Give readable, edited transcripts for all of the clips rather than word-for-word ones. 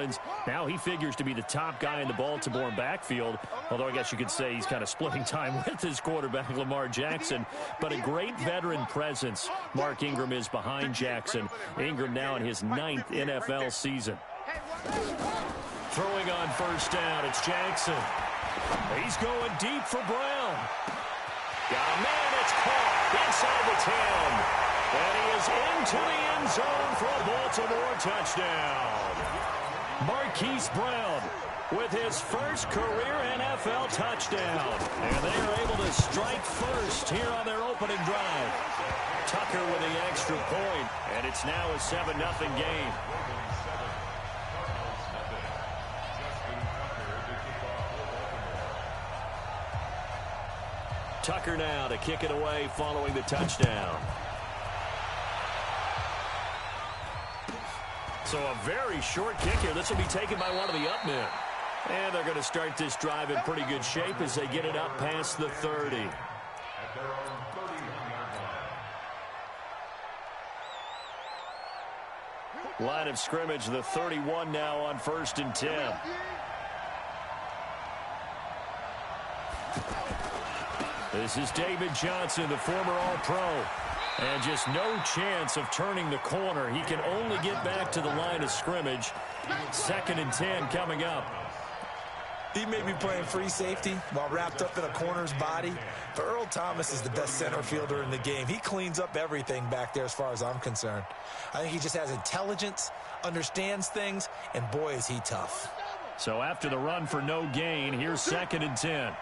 wins. Now he figures to be the top guy in the Baltimore backfield, although I guess you could say he's kind of splitting time with his quarterback, Lamar Jackson. But a great veteran presence. Mark Ingram is behind Jackson. Ingram now in his 9th NFL season. Throwing on first down, it's Jackson. He's going deep for Brown. Got a man, it's caught inside the 10. And he is into the end zone for a Baltimore touchdown. Marquise Brown with his first career NFL touchdown. And they are able to strike first here on their opening drive. Tucker with the extra point, and it's now a 7-0 game. Tucker now to kick it away following the touchdown. So a very short kick here. This will be taken by one of the up men. And they're going to start this drive in pretty good shape as they get it up past the 30. Line of scrimmage, the 31 now on 1st and 10. This is David Johnson, the former All-Pro. And just no chance of turning the corner. He can only get back to the line of scrimmage. 2nd and 10 coming up. He may be playing free safety while wrapped up in a corner's body, but Earl Thomas is the best center fielder in the game. He cleans up everything back there as far as I'm concerned. I think he just has intelligence, understands things, and boy, is he tough. So after the run for no gain, here's 2nd and 10.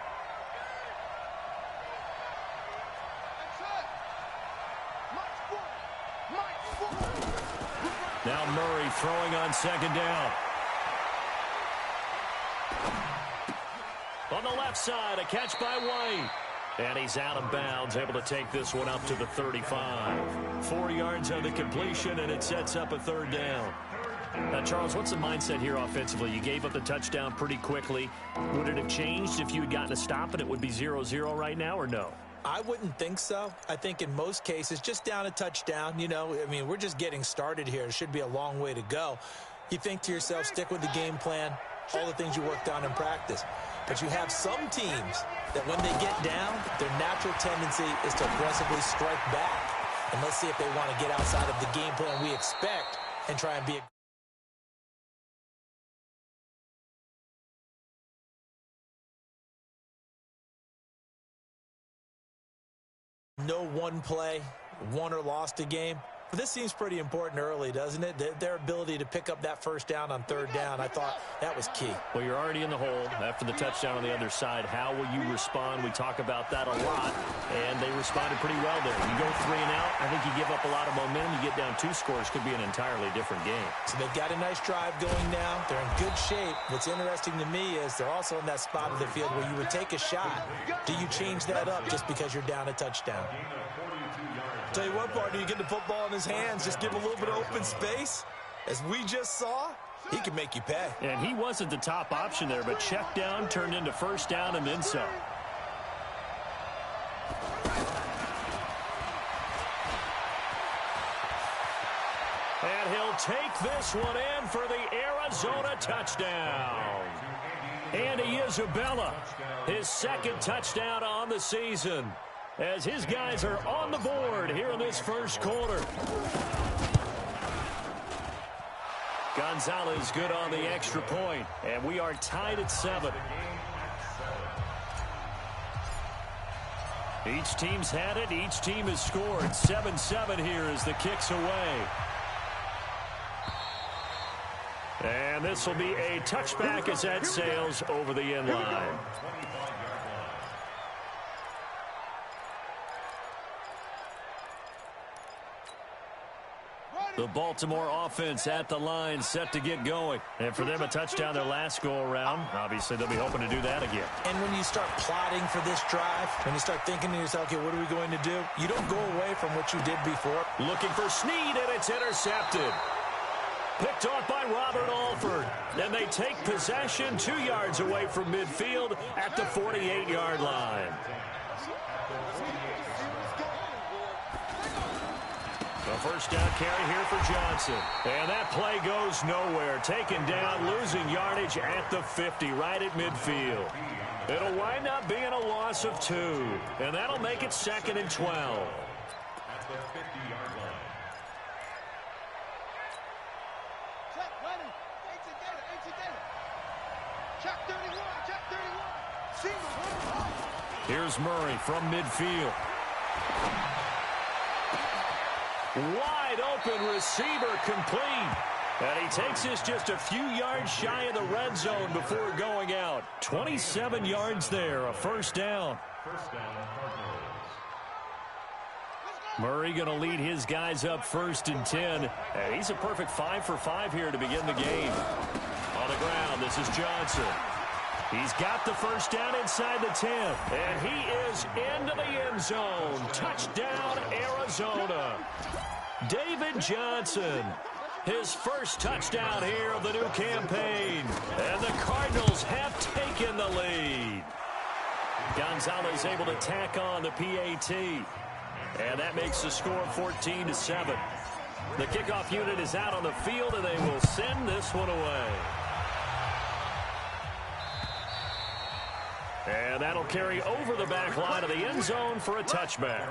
Now Murray throwing on 2nd down. On the left side, a catch by White. And he's out of bounds, able to take this one up to the 35. 4 yards on the completion, and it sets up a 3rd down. Now, Charles, what's the mindset here offensively? You gave up the touchdown pretty quickly. Would it have changed if you had gotten a stop and it would be 0-0 right now, or no? I wouldn't think so. I think in most cases, just down a touchdown, we're just getting started here. It should be a long way to go. You think to yourself, stick with the game plan, all the things you worked on in practice. But you have some teams that when they get down, their natural tendency is to aggressively strike back. And let's see if they want to get outside of the game plan we expect and try and be no one play, won or lost a game. This seems pretty important early, doesn't it? Their ability to pick up that 1st down on 3rd down, I thought that was key. Well, you're already in the hole after the touchdown on the other side. How will you respond? We talk about that a lot, and they responded pretty well there. You go 3 and out, I think you give up a lot of momentum. You get down 2 scores, could be an entirely different game. So they've got a nice drive going now. They're in good shape. What's interesting to me is they're also in that spot of the field where you would take a shot. Do you change that up just because you're down a touchdown? Tell you what, partner, you get the football in his hands, just give him a little bit of open space. As we just saw, he can make you pay. And he wasn't the top option there, but check down turned into 1st down and then some. And he'll take this one in for the Arizona touchdown. Andy Isabella, his 2nd touchdown on the season, as his guys are on the board here in this 1st quarter. Gonzalez good on the extra point, and we are tied at 7. Each team's had it. Each team has scored. 7-7 here as the kick's away. And this will be a touchback as that sails over the end line. The Baltimore offense at the line, set to get going. And for them, a touchdown their last go-around. Obviously, they'll be hoping to do that again. And when you start plotting for this drive, when you start thinking to yourself, okay, what are we going to do? You don't go away from what you did before. Looking for Snead, and it's intercepted. Picked off by Robert Alford. And they take possession 2 yards away from midfield at the 48-yard line. first down carry here for Johnson. And that play goes nowhere. Taken down, losing yardage at the 50, right at midfield. It'll wind up being a loss of 2. And that'll make it 2nd and 12. At the 50-yard line. Check, ready. Eight together. Check 31, check 31. Single. Here's Murray from midfield. Wide open receiver complete. And he takes this just a few yards shy of the red zone before going out. 27 yards there, a first down. First down, Cardinals. Murray going to lead his guys up 1st and 10. And he's a perfect 5 for 5 here to begin the game. On the ground, this is Johnson. He's got the first down inside the 10. And he is into the end zone. Touchdown, Arizona. David Johnson. His first touchdown here of the new campaign. And the Cardinals have taken the lead. Gonzalez able to tack on the PAT. And that makes the score 14-7. The kickoff unit is out on the field, and they will send this one away. And that'll carry over the back line of the end zone for a touchback.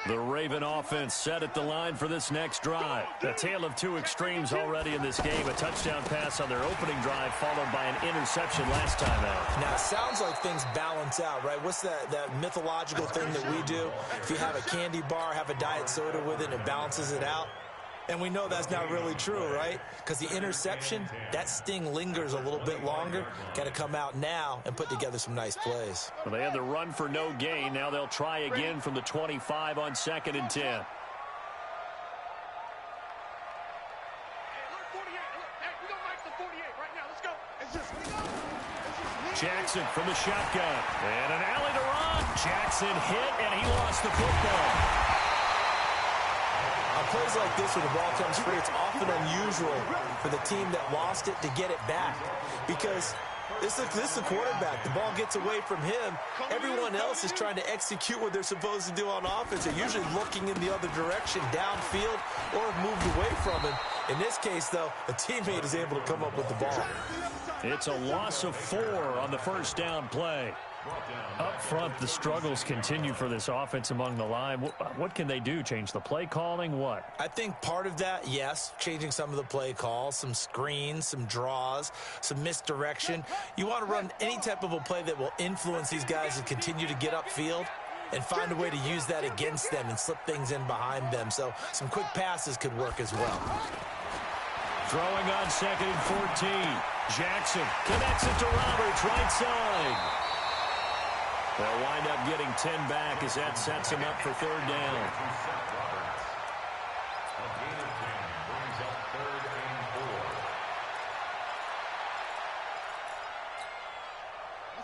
The Raven offense set at the line for this next drive. A tale of 2 extremes already in this game. A touchdown pass on their opening drive followed by an interception last time out. Now, it sounds like things balance out, right? What's that mythological thing that we do? If you have a candy bar, have a diet soda with it, it balances it out. And we know that's not really true, right? Because the interception, that sting lingers a little bit longer. Got to come out now and put together some nice plays. Well, they had the run for no gain. Now they'll try again from the 25 on 2nd and 10. Jackson from the shotgun. And an alley to run. Jackson hit, and he lost the football. On plays like this, when the ball comes free, it's often unusual for the team that lost it to get it back. Because this is the quarterback. The ball gets away from him. Everyone else is trying to execute what they're supposed to do on offense. They're usually looking in the other direction, downfield, or have moved away from him. In this case, though, a teammate is able to come up with the ball. It's a loss of 4 on the first down play. Up front, the struggles continue for this offense among the line. What can they do? Change the play calling? What? I think part of that, yes, changing some of the play calls, some screens, some draws, some misdirection. You want to run any type of a play that will influence these guys to continue to get upfield and find a way to use that against them and slip things in behind them. So some quick passes could work as well. Throwing on 2nd and 14. Jackson connects it to Roberts, right side. They'll wind up getting 10 back as that sets him up for 3rd down.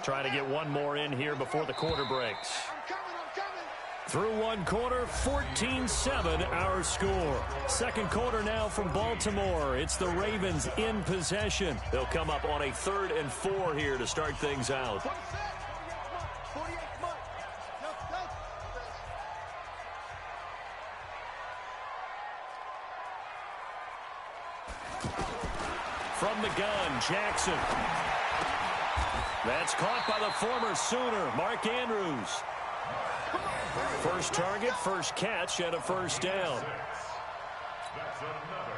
Trying to get one more in here before the quarter breaks. Through one quarter, 14-7 our score. Second quarter now from Baltimore. It's the Ravens in possession. They'll come up on a 3rd and 4 here to start things out. From the gun, Jackson. That's caught by the former Sooner, Mark Andrews. First target, first catch, and a first down.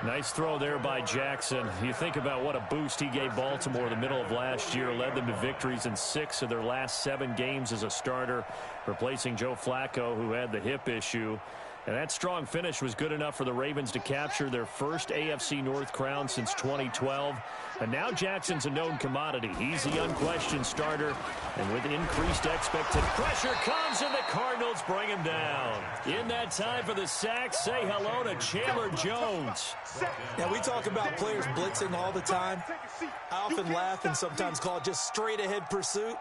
Nice throw there by Jackson. You think about what a boost he gave Baltimore the middle of last year, led them to victories in 6 of their last 7 games as a starter, replacing Joe Flacco, who had the hip issue. And that strong finish was good enough for the Ravens to capture their first AFC North crown since 2012. And now Jackson's a known commodity. He's the unquestioned starter. And with increased expected pressure comes, and the Cardinals bring him down. In that time for the sack, say hello to Chandler Jones. Now, we talk about players blitzing all the time. I often laugh and sometimes call it just straight-ahead pursuit.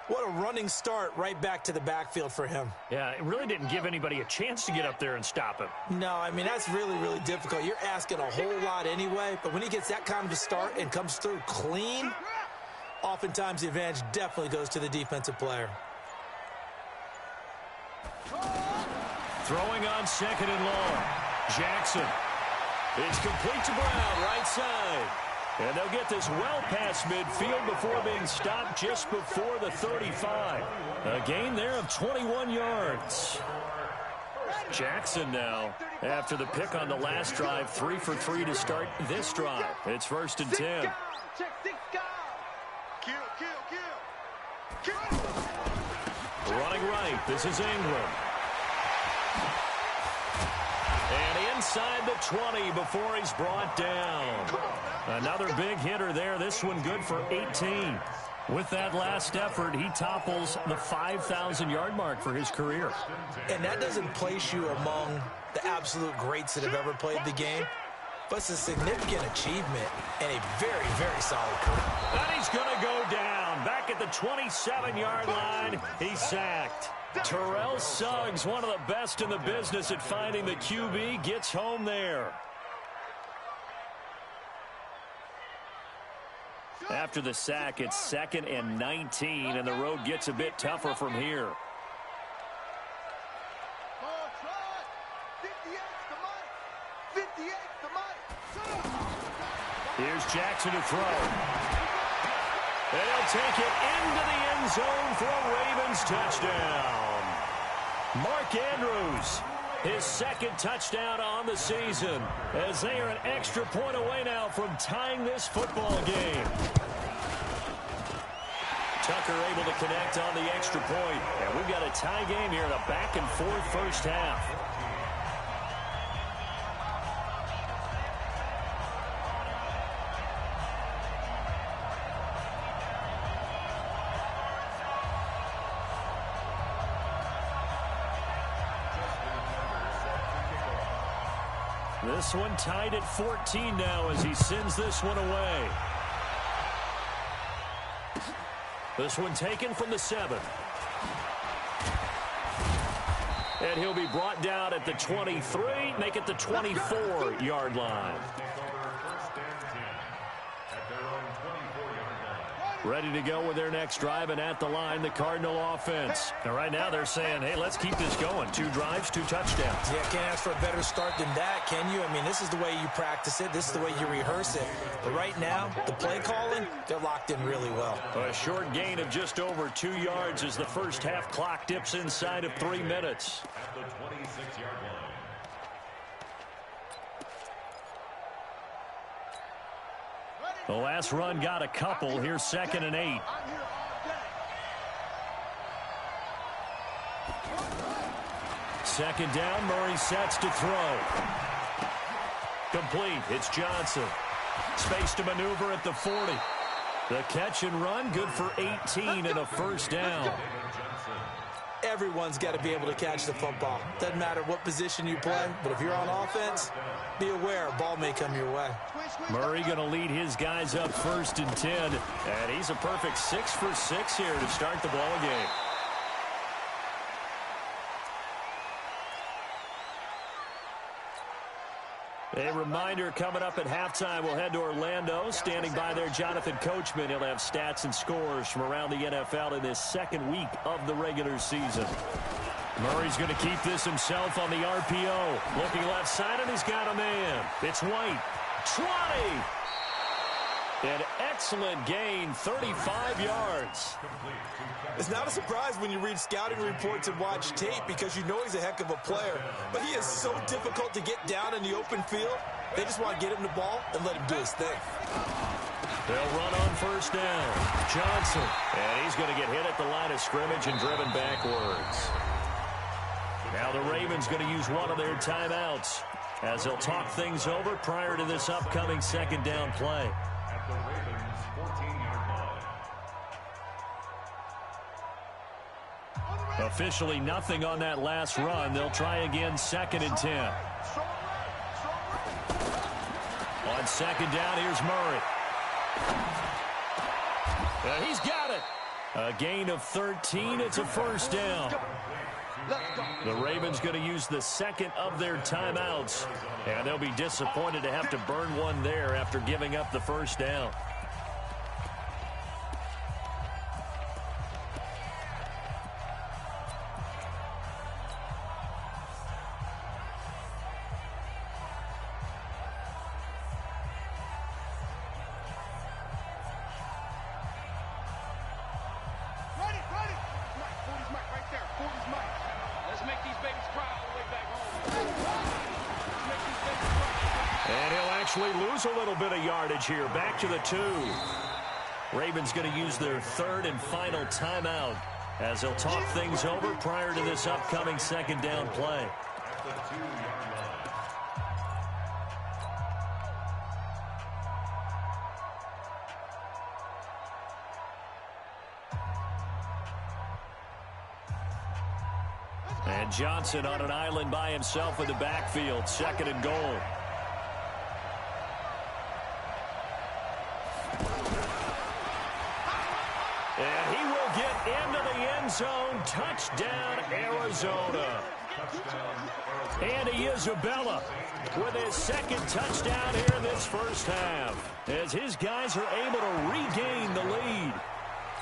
What a running start right back to the backfield for him. Yeah, it really didn't give anybody a chance to get up there and stop him. No, I mean, that's really, really difficult. You're asking a whole lot anyway, but when he gets that kind of a start and comes through clean, Oftentimes, the advantage definitely goes to the defensive player. Throwing on second and long. Jackson. It's complete to Brown, right side. And they'll get this well past midfield before being stopped just before the 35. A gain there of 21 yards. Jackson now, after the pick on the last drive, 3 for 3 to start this drive. It's 1st and 10. Running right, this is Ingram. And inside the 20 before he's brought down. Another big hitter there, this one good for 18. With that last effort, he topples the 5,000-yard mark for his career. And that doesn't place you among the absolute greats that have ever played the game, but it's a significant achievement and a very, very solid career. And he's going to go down. Back at the 27-yard line, he's sacked. Terrell Suggs, one of the best in the business at finding the QB, gets home there. After the sack, it's 2nd and 19, and the road gets a bit tougher from here. Here's Jackson to throw. And he'll take it into the end zone for a Ravens touchdown. Mark Andrews, his 2nd touchdown on the season, as they are an extra point away now from tying this football game. Tucker able to connect on the extra point, and we've got a tie game here in a back-and-forth first half. This one tied at 14 now as he sends this one away. This one taken from the 7. And he'll be brought down at the 23, make it the 24-yard line. Ready to go with their next drive, and at the line, the Cardinal offense. And right now they're saying, hey, let's keep this going. 2 drives, 2 touchdowns. Yeah, can't ask for a better start than that, can you? I mean, this is the way you practice it. This is the way you rehearse it. But right now, the play calling, they're locked in really well. A short gain of just over 2 yards as the first half clock dips inside of 3 minutes. At the 26-yard line. The last run got a couple. Here's 2nd and 8. Second down, Murray sets to throw. Complete. It's Johnson. Space to maneuver at the 40. The catch and run, good for 18 and a first down. Everyone's got to be able to catch the football. Doesn't matter what position you play, but if you're on offense, be aware a ball may come your way. Murray going to lead his guys up 1st and 10, and he's a perfect 6 for 6 here to start the ball game. A reminder, coming up at halftime, we'll head to Orlando. Standing by there, Jonathan Coachman. He'll have stats and scores from around the NFL in this 2nd week of the regular season. Murray's going to keep this himself on the RPO. Looking left side, and he's got a man. It's White. 20! An excellent gain, 35 yards. It's not a surprise when you read scouting reports and watch tape because you know he's a heck of a player. But he is so difficult to get down in the open field. They just want to get him the ball and let him do his thing. They'll run on 1st down. Johnson. And he's going to get hit at the line of scrimmage and driven backwards. Now the Ravens going to use one of their timeouts as they'll talk things over prior to this upcoming 2nd down play. At the Ravens' 14-yard line. Officially nothing on that last run. They'll try again 2nd and 10. On 2nd down, here's Murray. He's got it. A gain of 13. It's a first down. The Ravens going to use the 2nd of their timeouts, and they'll be disappointed to have to burn one there after giving up the first down. actually lose a little bit of yardage here. Back to the 2. Ravens going to use their 3rd and final timeout as they'll talk things over prior to this upcoming second down play. At the 2-yard line. And Johnson on an island by himself in the backfield. 2nd and goal. And he will get into the end zone. Touchdown, Arizona. Andy Isabella with his 2nd touchdown here in this first half, as his guys are able to regain the lead.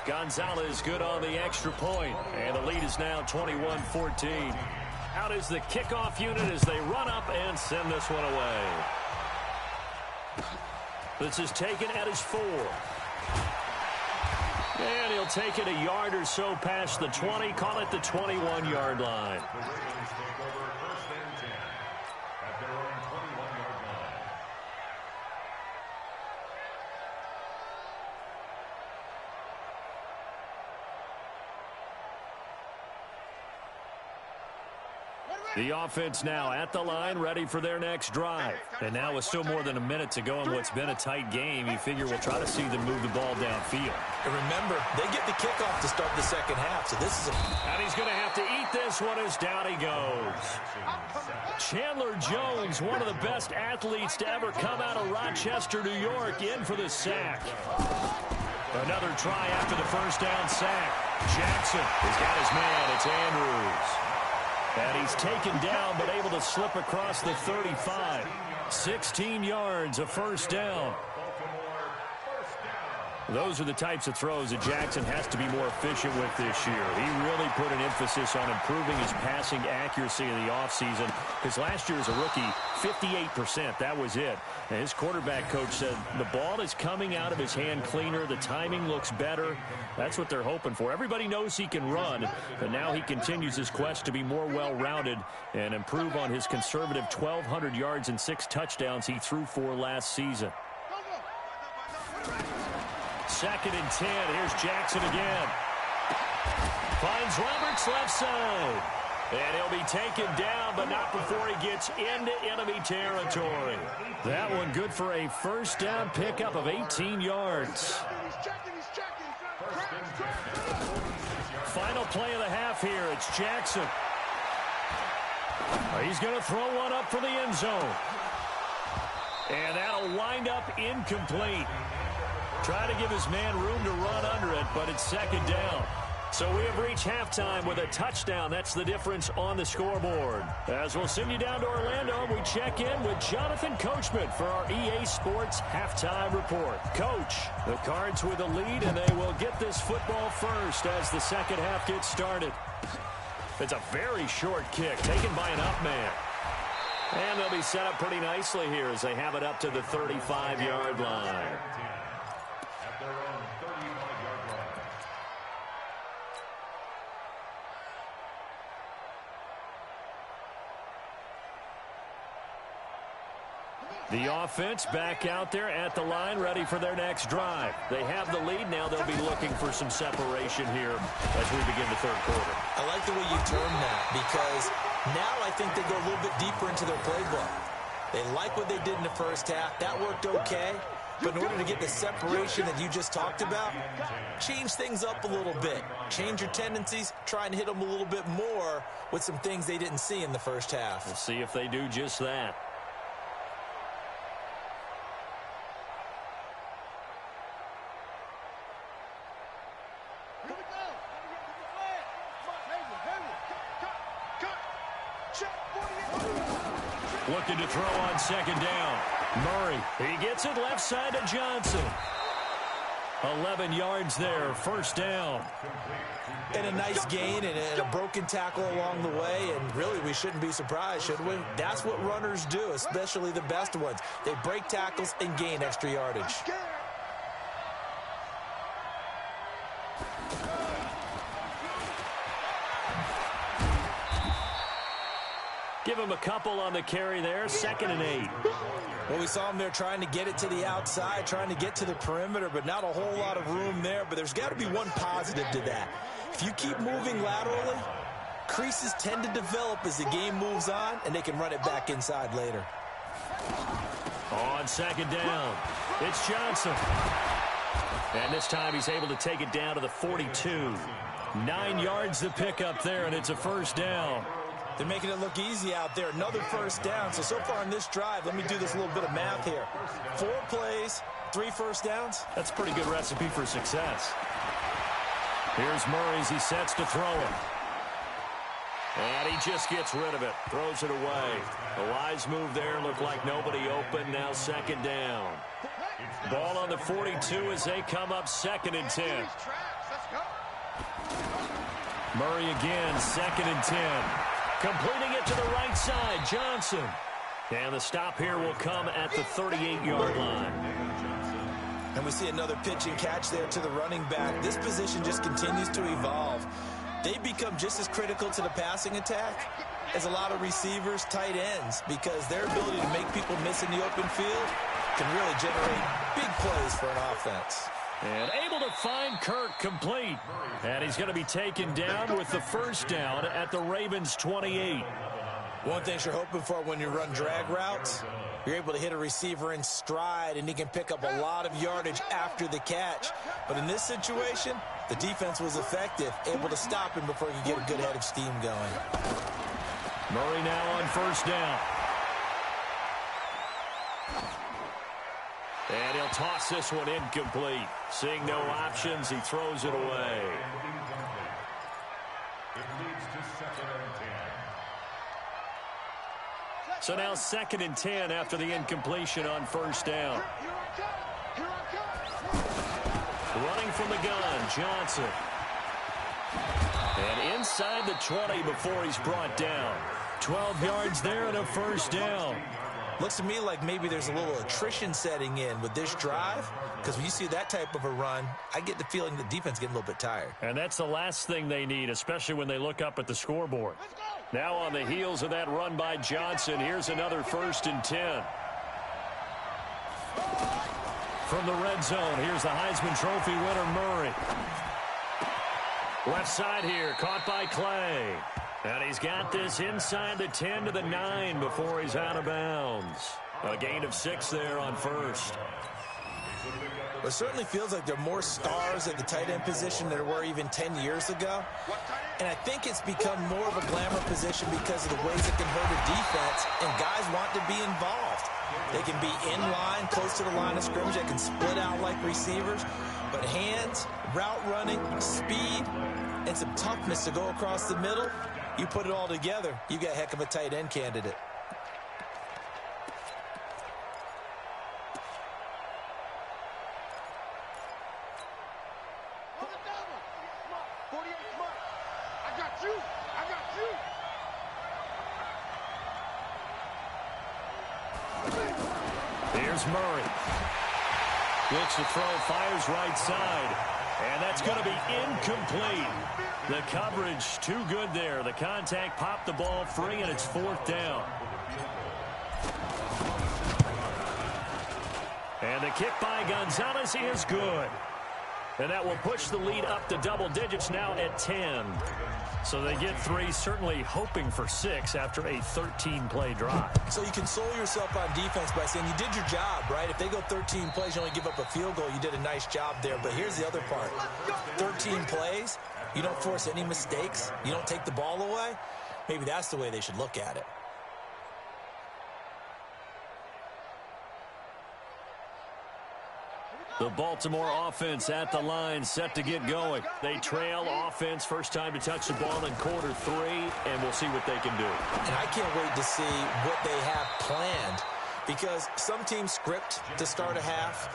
Gonzalez good on the extra point, and the lead is now 21-14. Out is the kickoff unit as they run up and send this one away. This is taken at his 4. And he'll take it a yard or so past the 20, call it the 21-yard line. The Ravens take over 1st and 10 at their own 21-yard line. The offense now at the line, ready for their next drive. And now with still more than a minute to go in what's been a tight game, you figure we'll try to see them move the ball downfield. And remember, they get the kickoff to start the second half, so this is And he's going to have to eat this one as down he goes. Chandler Jones, one of the best athletes to ever come out of Rochester, New York, in for the sack. Another try after the first down sack. Jackson has got his man. It's Andrews. And he's taken down, but able to slip across the 35. 16 yards, a first down. Those are the types of throws that Jackson has to be more efficient with this year. He really put an emphasis on improving his passing accuracy in the offseason, because last year as a rookie, 58%, that was it. And his quarterback coach said the ball is coming out of his hand cleaner, the timing looks better. That's what they're hoping for. Everybody knows he can run, but now he continues his quest to be more well-rounded and improve on his conservative 1,200 yards and 6 touchdowns he threw for last season. 2nd and 10. Here's Jackson again. Finds Roberts left side. And he'll be taken down, but not before he gets into enemy territory. That one good for a first down pickup of 18 yards. Final play of the half here. It's Jackson. He's going to throw one up for the end zone. And that'll wind up incomplete. Try to give his man room to run under it, but it's 2nd down. So we have reached halftime with a touchdown. That's the difference on the scoreboard. As we'll send you down to Orlando, we check in with Jonathan Coachman for our EA Sports Halftime Report. Coach, the Cards with a lead, and they will get this football first as the second half gets started. It's a very short kick taken by an up man. And they'll be set up pretty nicely here as they have it up to the 35-yard line. At their own 35-yard line. The offense back out there at the line, ready for their next drive. They have the lead. Now they'll be looking for some separation here as we begin the third quarter. I like the way you term that, because now I think they go a little bit deeper into their playbook. They like what they did in the first half. That worked okay. But in order to get the separation that you just talked about, change things up a little bit. Change your tendencies. Try and hit them a little bit more with some things they didn't see in the first half. We'll see if they do just that. Looking to throw on second down. Murray, he gets it left side to Johnson. 11 yards there, first down. And a nice gain and a broken tackle along the way, and really we shouldn't be surprised, should we? That's what runners do, especially the best ones. They break tackles and gain extra yardage. Give him a couple on the carry there, 2nd and 8. Well, we saw him there trying to get it to the outside, trying to get to the perimeter, but not a whole lot of room there. But there's got to be one positive to that. If you keep moving laterally, creases tend to develop as the game moves on, and they can run it back inside later. On 2nd down, it's Johnson. And this time he's able to take it down to the 42. 9 yards to pick up there, and it's a 1st down. They're making it look easy out there. Another 1st down. So far in this drive, let me do this little bit of math here. 4 plays, 3 1st downs. That's a pretty good recipe for success. Here's Murray as he sets to throw it. And he just gets rid of it. Throws it away. A wise move there. Looked like nobody open. Now 2nd down. Ball on the 42 as they come up 2nd and 10. Murray again, 2nd and 10. Completing it to the right side, Johnson. And the stop here will come at the 38-yard line. And we see another pitch and catch there to the running back. This position just continues to evolve. They become just as critical to the passing attack as a lot of receivers, tight ends, because their ability to make people miss in the open field can really generate big plays for an offense. And able to find Kirk complete. And he's going to be taken down with the 1st down at the Ravens' 28. One thing you're hoping for when you run drag routes, you're able to hit a receiver in stride, and he can pick up a lot of yardage after the catch. But in this situation, the defense was effective, able to stop him before he could get a good head of steam going. Murray now on 1st down. And he'll toss this one incomplete. Seeing no options, he throws it away. It leads to 2nd and 10. So now 2nd and 10 after the incompletion on 1st down. Running from the gun, Johnson. And inside the 20 before he's brought down. 12 yards there and a 1st down. Looks to me like maybe there's a little attrition setting in with this drive, because when you see that type of a run, I get the feeling the defense getting a little bit tired. And that's the last thing they need, especially when they look up at the scoreboard. Now on the heels of that run by Johnson, here's another 1st and 10. From the red zone, here's the Heisman Trophy winner, Murray. Left side here, caught by Clay. And he's got this inside the 10 to the 9 before he's out of bounds. A gain of 6 there on 1st. It certainly feels like there are more stars at the tight end position than there were even 10 years ago. And I think it's become more of a glamour position because of the ways it can hurt a defense, and guys want to be involved. They can be in line, close to the line of scrimmage. They can split out like receivers. But hands, route running, speed, and some toughness to go across the middle, you put it all together, you got a heck of a tight end candidate. Here's Murray. Looks to throw, fires right side. And that's going to be incomplete. The coverage too good there. The contact popped the ball free, and it's 4th down. And the kick by Gonzalez is good. And that will push the lead up to double digits now at 10. So they get 3, certainly hoping for 6 after a 13-play drive. So you console yourself on defense by saying you did your job, right? If they go 13 plays, you only give up a field goal, you did a nice job there. But here's the other part. 13 plays, you don't force any mistakes, you don't take the ball away. Maybe that's the way they should look at it. The Baltimore offense at the line, set to get going. They trail offense, first time to touch the ball in quarter 3, and we'll see what they can do. And I can't wait to see what they have planned, because some teams script to start a half.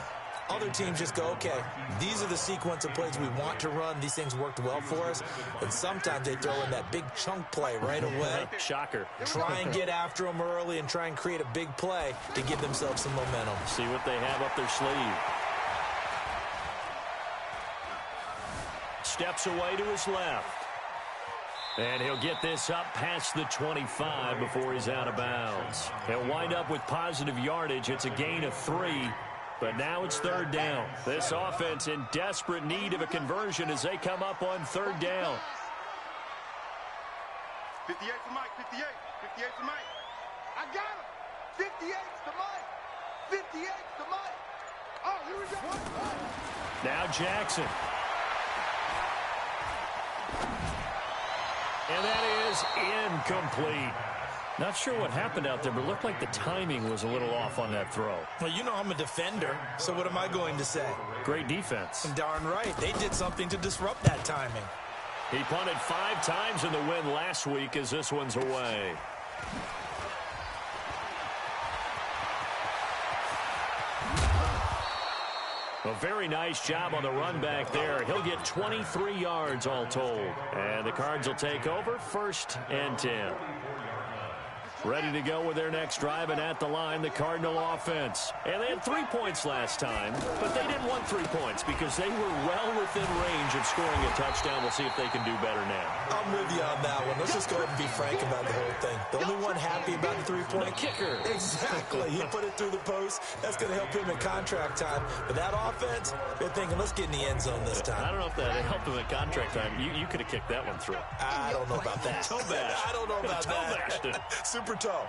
Other teams just go, okay, these are the sequence of plays we want to run. These things worked well for us. And sometimes they throw in that big chunk play right away. Shocker. Try and get after them early and try and create a big play to give themselves some momentum. See what they have up their sleeve. Steps away to his left. And he'll get this up past the 25 before he's out of bounds. He'll wind up with positive yardage. It's a gain of 3, but now it's third down. This offense in desperate need of a conversion as they come up on third down. 58 for Mike, 58. 58 for Mike. I got him. 58 to Mike. 58 to Mike. Oh, here we go. Now Jackson. And that is incomplete. Not sure what happened out there, but it looked like the timing was a little off on that throw. Well, you know I'm a defender, so what am I going to say? Great defense. Darn right. They did something to disrupt that timing. He punted 5 times in the win last week as this one's away. A very nice job on the run back there. He'll get 23 yards all told. And the Cards will take over 1st and 10. Ready to go with their next drive, and at the line, the Cardinal offense. And they had 3 points last time, but they didn't want 3 points because they were well within range of scoring a touchdown. We'll see if they can do better now. I'm with you on that one. Let's just go ahead and be frank about the whole thing. The only one happy about the 3-point kicker. Exactly. He put it through the post. That's going to help him in contract time. But that offense, they're thinking, let's get in the end zone this time. I don't know if that helped him in contract time. You could have kicked that one through. I don't know about that. Toe bash. I don't know about Toe bashed it. that. Super toe.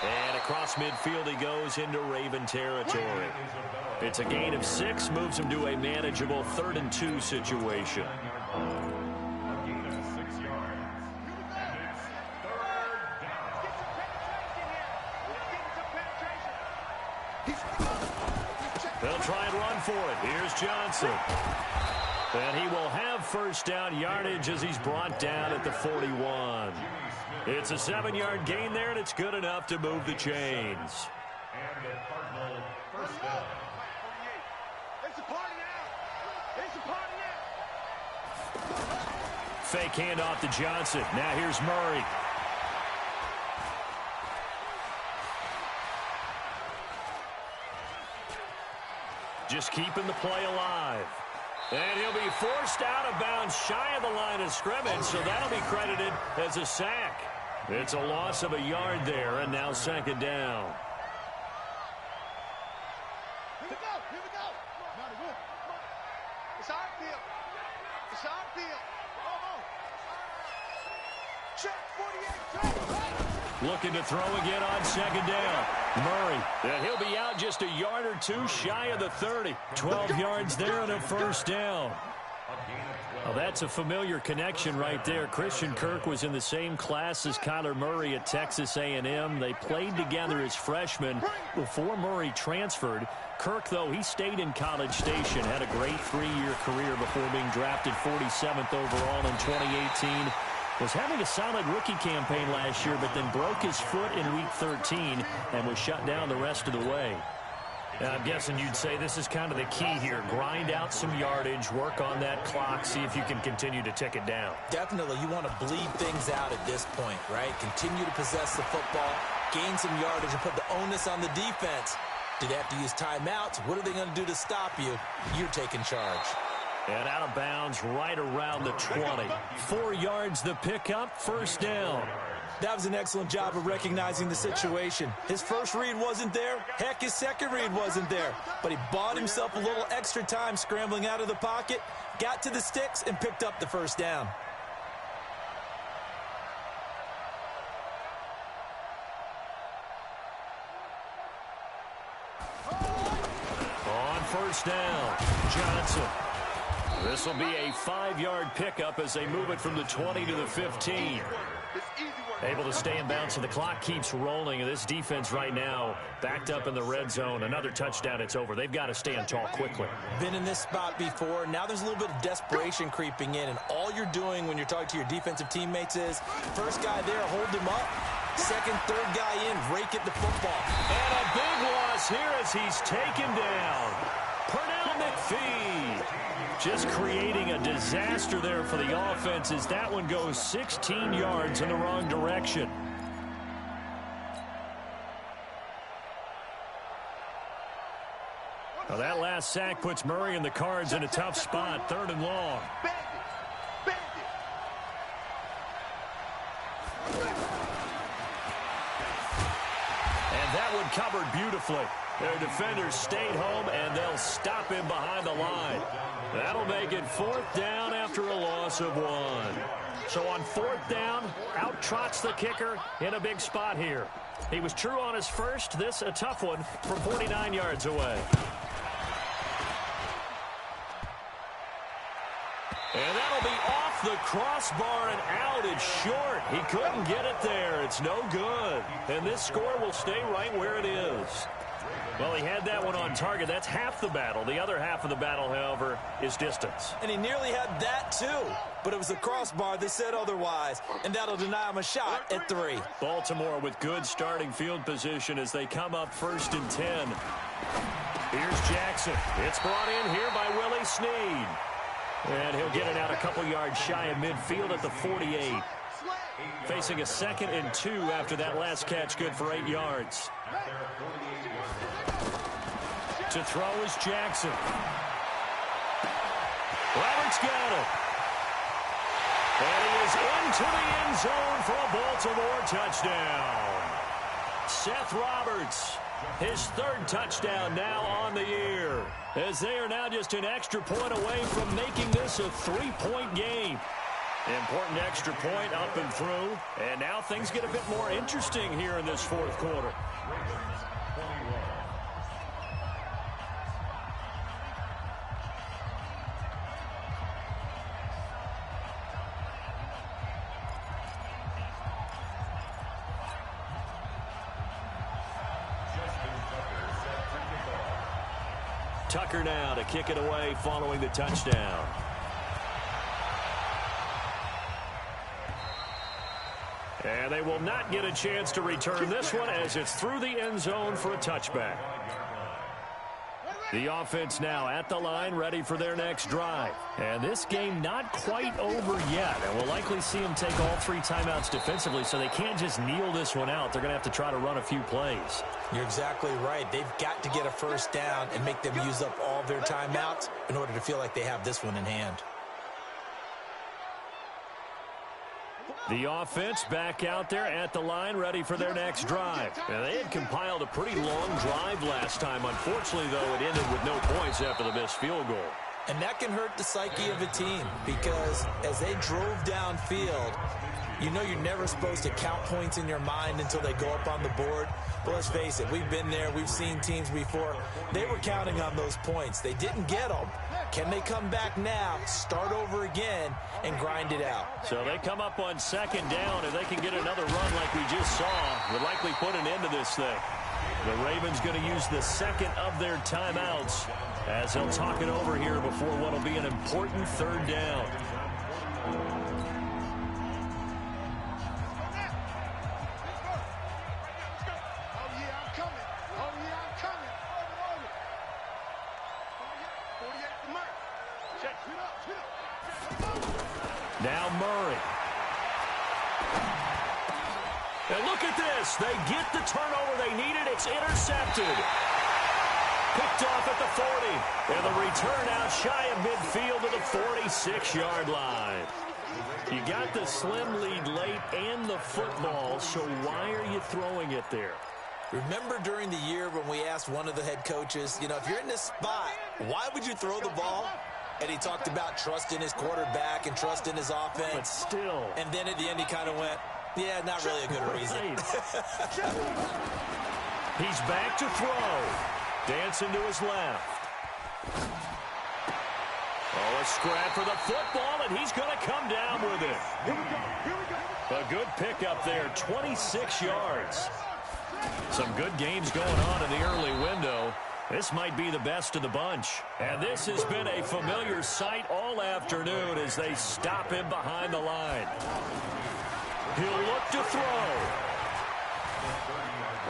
And across midfield he goes into Raven territory. It's a gain of 6, moves him to a manageable 3rd and 2 situation. A gain of 6 yards. And it's third down. They'll try and run for it. Here's Johnson. And he will have first down yardage as he's brought down at the 41. It's a 7-yard gain there, and it's good enough to move the chains. And the Cardinal first down. It's a party now. It's a party now. Fake handoff to Johnson. Now here's Murray. Just keeping the play alive. And he'll be forced out of bounds shy of the line of scrimmage, so that'll be credited as a sack. It's a loss of a yard there, and now 2nd down. Here we go. Here we go. Come on. It's our field. It's our field. Come on. Check 48. Looking to throw again on 2nd down. Murray, and he'll be out just a yard or 2 shy of the 30. 12 yards there and a first down. Well, that's a familiar connection right there. Christian Kirk was in the same class as Kyler Murray at Texas A&M. They played together as freshmen before Murray transferred. Kirk, though, he stayed in College Station, had a great 3-year career before being drafted 47th overall in 2018. Was having a solid rookie campaign last year, but then broke his foot in Week 13 and was shut down the rest of the way. I'm guessing you'd say this is kind of the key here. Grind out some yardage, work on that clock, see if you can continue to tick it down. Definitely, you want to bleed things out at this point, right? Continue to possess the football, gain some yardage, and put the onus on the defense. Do they have to use timeouts? What are they going to do to stop you? You're taking charge. And out of bounds right around the 20. 4 yards the pickup, first down. That was an excellent job of recognizing the situation. His first read wasn't there. Heck, his second read wasn't there. But he bought himself a little extra time scrambling out of the pocket, got to the sticks, and picked up the first down. On first down, Johnson. This will be a 5-yard pickup as they move it from the 20 to the 15. Able to stay in bounds, so the clock keeps rolling. And this defense right now backed up in the red zone. Another touchdown, it's over. They've got to stand tall quickly. Been in this spot before. Now there's a little bit of desperation creeping in. And all you're doing when you're talking to your defensive teammates is, first guy there, hold him up. Second, third guy in, rake at the football. And a big loss here as he's taken down. Pernell McPhee. Just creating a disaster there for the offense as that one goes 16 yards in the wrong direction. Well, that last sack puts Murray and the Cards in a tough spot, 3rd and long. And that one covered beautifully. Their defenders stayed home, and they'll stop him behind the line. That'll make it 4th down after a loss of 1. So on 4th down, out trots the kicker in a big spot here. He was true on his first. This a tough one from 49 yards away. And that'll be off the crossbar and out. It's short. He couldn't get it there. It's no good. And this score will stay right where it is. Well, he had that one on target. That's half the battle. The other half of the battle, however, is distance. And he nearly had that, too. But it was the crossbar that said otherwise. And that'll deny him a shot at 3. Baltimore with good starting field position as they come up 1st and 10. Here's Jackson. It's brought in here by Willie Snead. And he'll get it out a couple yards shy of midfield at the 48. Facing a 2nd and 2 after that last catch, good for 8 yards. To throw is Jackson. Roberts got it. And he is into the end zone for a Baltimore touchdown. Seth Roberts, his 3rd touchdown now on the year, as they are now just an extra point away from making this a 3-point game. Important extra point up and through, and now things get a bit more interesting here in this 4th quarter. Tucker now to kick it away following the touchdown. And they will not get a chance to return this one as it's through the end zone for a touchback. The offense now at the line, ready for their next drive. And this game not quite over yet. And we'll likely see them take all 3 timeouts defensively, so they can't just kneel this one out. They're going to have to try to run a few plays. You're exactly right. They've got to get a 1st down and make them use up all their timeouts in order to feel like they have this one in hand. The offense back out there at the line, ready for their next drive. And they had compiled a pretty long drive last time. Unfortunately, though, it ended with no points after the missed field goal. And that can hurt the psyche of a team because as they drove downfield, you know you're never supposed to count points in your mind until they go up on the board. But let's face it, we've been there. We've seen teams before. They were counting on those points. They didn't get them. Can they come back now, start over again, and grind it out? So they come up on 2nd down. If they can get another run like we just saw, would likely put an end to this thing. The Ravens going to use the 2nd of their timeouts as they'll talk it over here before what will be an important 3rd down. Now Murray. And look at this. They get the turnover they needed. It's intercepted. Picked off at the 40. And the return out shy of midfield to the 46-yard line. You got the slim lead late and the football, so why are you throwing it there? Remember during the year when we asked one of the head coaches, you know, if you're in this spot, why would you throw the ball? And he talked about trusting his quarterback and trusting his offense. But still. And then at the end he kind of went, yeah, not really a good reason. He's back to throw. Dancing to his left. Oh, a scrap for the football, and he's going to come down with it. A good pickup there, 26 yards. Some good games going on in the early window. This might be the best of the bunch. And this has been a familiar sight all afternoon as they stop him behind the line. He'll look to throw.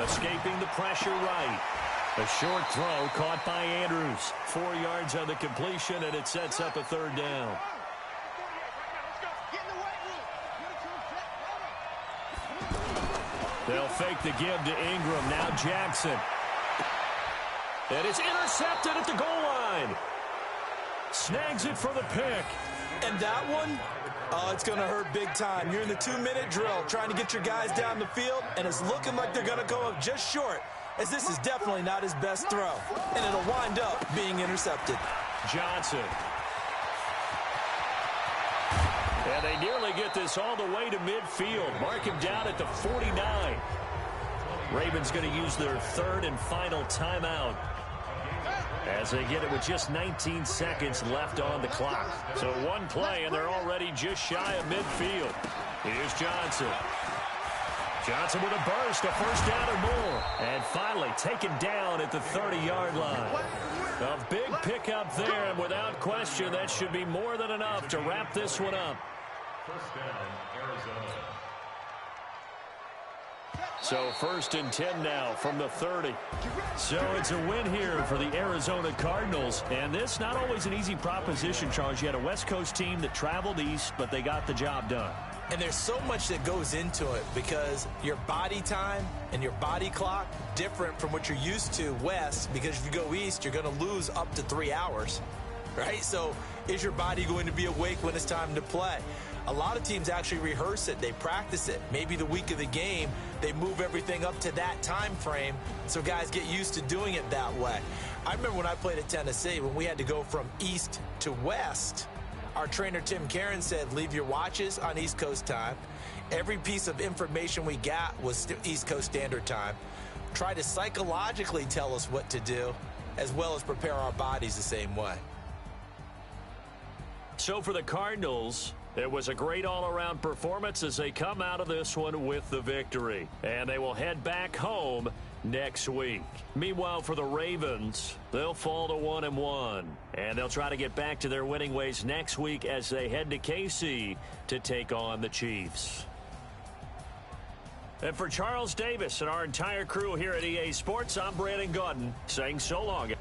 Escaping the pressure right. A short throw caught by Andrews. 4 yards on the completion, and it sets up a 3rd down. They'll fake the give to Ingram. Now Jackson. And it's intercepted at the goal line. Snags it for the pick. And that one, oh, it's going to hurt big time. You're in the 2-minute drill trying to get your guys down the field, and it's looking like they're going to go up just short, as this is definitely not his best throw. And it'll wind up being intercepted. Johnson. And they nearly get this all the way to midfield. Mark him down at the 49. Ravens going to use their third and final timeout as they get it with just 19 seconds left on the clock. So one play, and they're already just shy of midfield. Here's Johnson. Johnson with a burst, a first down or more. And finally taken down at the 30-yard line. A big pickup there, and without question, that should be more than enough to wrap this one up. First down, Arizona. So 1st and 10 now from the 30. So it's a win here for the Arizona Cardinals. And this not always an easy proposition, Charles. You had a West Coast team that traveled east, but they got the job done. And there's so much that goes into it because your body time and your body clock different from what you're used to west, because if you go east, you're going to lose up to 3 hours, right? So is your body going to be awake when it's time to play? A lot of teams actually rehearse it. They practice it. Maybe the week of the game, they move everything up to that time frame so guys get used to doing it that way. I remember when I played at Tennessee, when we had to go from east to west, our trainer Tim Karen said, leave your watches on East Coast time. Every piece of information we got was East Coast Standard Time. Try to psychologically tell us what to do, as well as prepare our bodies the same way. So for the Cardinals, it was a great all-around performance as they come out of this one with the victory. And they will head back home next week. Meanwhile, for the Ravens, they'll fall to 1-1. And they'll try to get back to their winning ways next week as they head to KC to take on the Chiefs. And for Charles Davis and our entire crew here at EA Sports, I'm Brandon Gaudin saying so long.